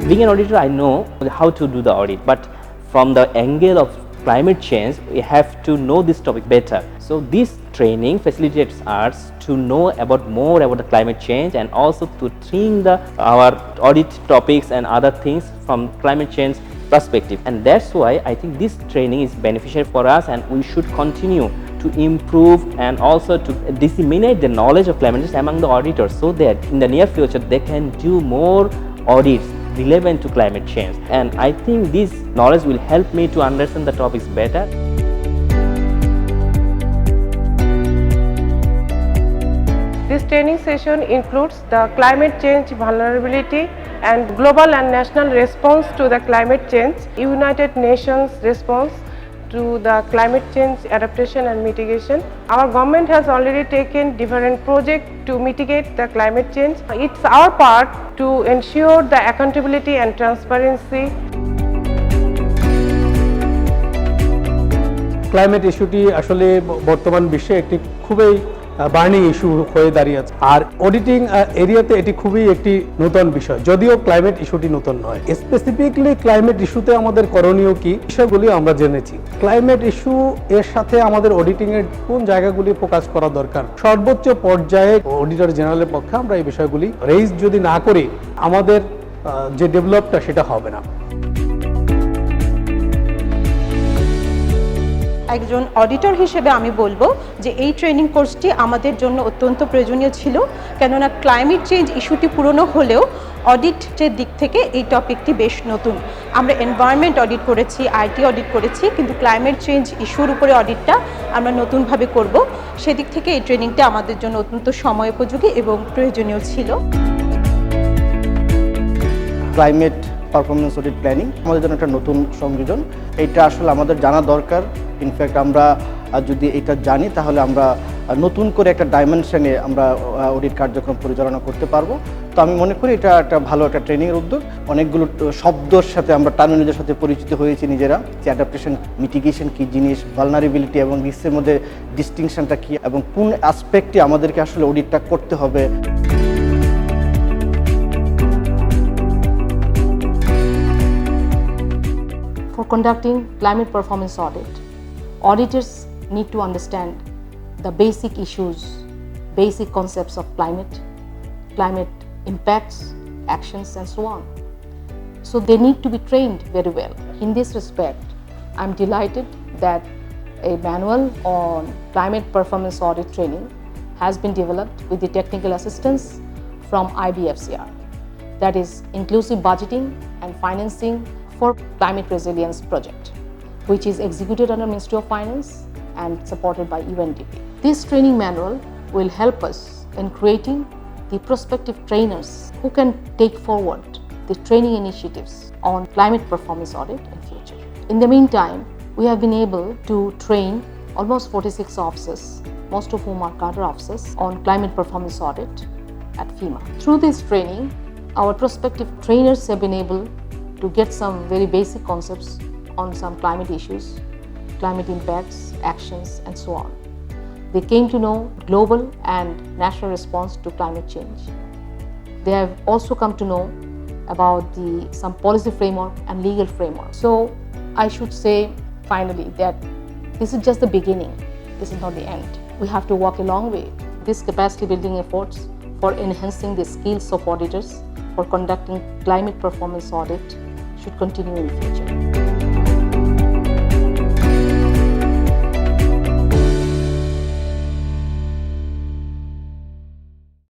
Being an auditor, I know how to do the audit, but from the angle of climate change, we have to know this topic better. So this training facilitates us to know more about the climate change and also to think our audit topics and other things from climate change perspective. And that's why I think this training is beneficial for us, and we should continue to improve and also to disseminate the knowledge of climate change among the auditors, so that in the near future they can do more audits relevant to climate change. And I think this knowledge will help me to understand the topics better. This training session includes the climate change vulnerability and global and national response to the climate change, United Nations response to the climate change adaptation and mitigation. Our government has already taken different projects to mitigate the climate change. It's our part to ensure the accountability and transparency. Climate ইস্যুটি আসলে বর্তমান বিশ্বে একটি খুবই burning issue হয়ে দাঁড়িয়েছে, আর auditing এরিয়াতে এটি খুবই একটি নতুন বিষয়, যদিও ক্লাইমেট ইস্যুটি নতুন নয়। স্পেসিফিকলি ক্লাইমেট ইস্যুতে আমাদের করণীয় কি বিষয়গুলি আমরা জেনেছি। ক্লাইমেট ইস্যু এর সাথে আমাদের অডিটিং এর কোন জায়গাগুলি ফোকাস করা দরকার, সর্বোচ্চ পর্যায়ে অডিটর জেনারেলের পক্ষে আমরা এই বিষয়গুলি রেইজ যদি না করি, আমাদের যে ডেভেলপটা সেটা হবে না। একজন অডিটর হিসেবে আমি বলবো যে এই ট্রেনিং কোর্সটি আমাদের জন্য অত্যন্ত প্রয়োজনীয় ছিল, কেননা ক্লাইমেট চেঞ্জ ইস্যুটি পুরনো হলেও অডিটের দিক থেকে এই টপিকটি বেশ নতুন। আমরা এনভায়রনমেন্ট অডিট করেছি, আইটি অডিট করেছি, কিন্তু ক্লাইমেট চেঞ্জ ইস্যুর উপরে অডিটটা আমরা নতুনভাবে করব। সেদিক থেকে এই ট্রেনিংটা আমাদের জন্য অত্যন্ত সময়োপযোগী এবং প্রয়োজনীয় ছিল। ক্লাইমেট পারফরমেন্স অডিট প্ল্যানিং আমাদের জন্য একটা নতুন সংযোজন, এটা আসলে আমাদের জানা দরকার। ইনফ্যাক্ট আমরা যদি এটা জানি তাহলে আমরা নতুন করে একটা ডাইমেনশনে আমরা অডিট কার্যক্রম পরিচালনা করতে পারবো। তো আমি মনে করি এটা একটা ভালো একটা ট্রেনিংয়ের উদ্যোগ। অনেকগুলো শব্দর সাথে আমরা টার্মিনোলজির সাথে পরিচিত হয়েছি নিজেরা, যে অ্যাডাপ্টেশন মিটিগেশন কী জিনিস, ভালনারেবিলিটি এবং রিস্কের মধ্যে ডিস্টিংশনটা কী, এবং কোন অ্যাসপেক্টে আমাদেরকে আসলে অডিটটা করতে হবে। For conducting climate performance audit, auditors need to understand the basic issues, basic concepts of climate impacts, actions, and so on. So they need to be trained very well. In this respect, I'm delighted that a manual on climate performance audit training has been developed with the technical assistance from IBFCR, that is Inclusive Budgeting and Financing for Climate Resilience Project, which is executed under Ministry of Finance and supported by UNDP. This training manual will help us in creating the prospective trainers who can take forward the training initiatives on climate performance audit in future. In the meantime, we have been able to train almost 46 officers, most of whom are cadre officers, on climate performance audit at FEMA. Through this training, our prospective trainers have been able to get some very basic concepts on some climate issues, climate impacts, actions, and so on. They came to know global and national response to climate change. They have also come to know about some policy framework and legal framework. So I should say finally that this is just the beginning. This is not the end. We have to walk a long way. These capacity building efforts for enhancing the skills of auditors for conducting climate performance audit should continue in the future.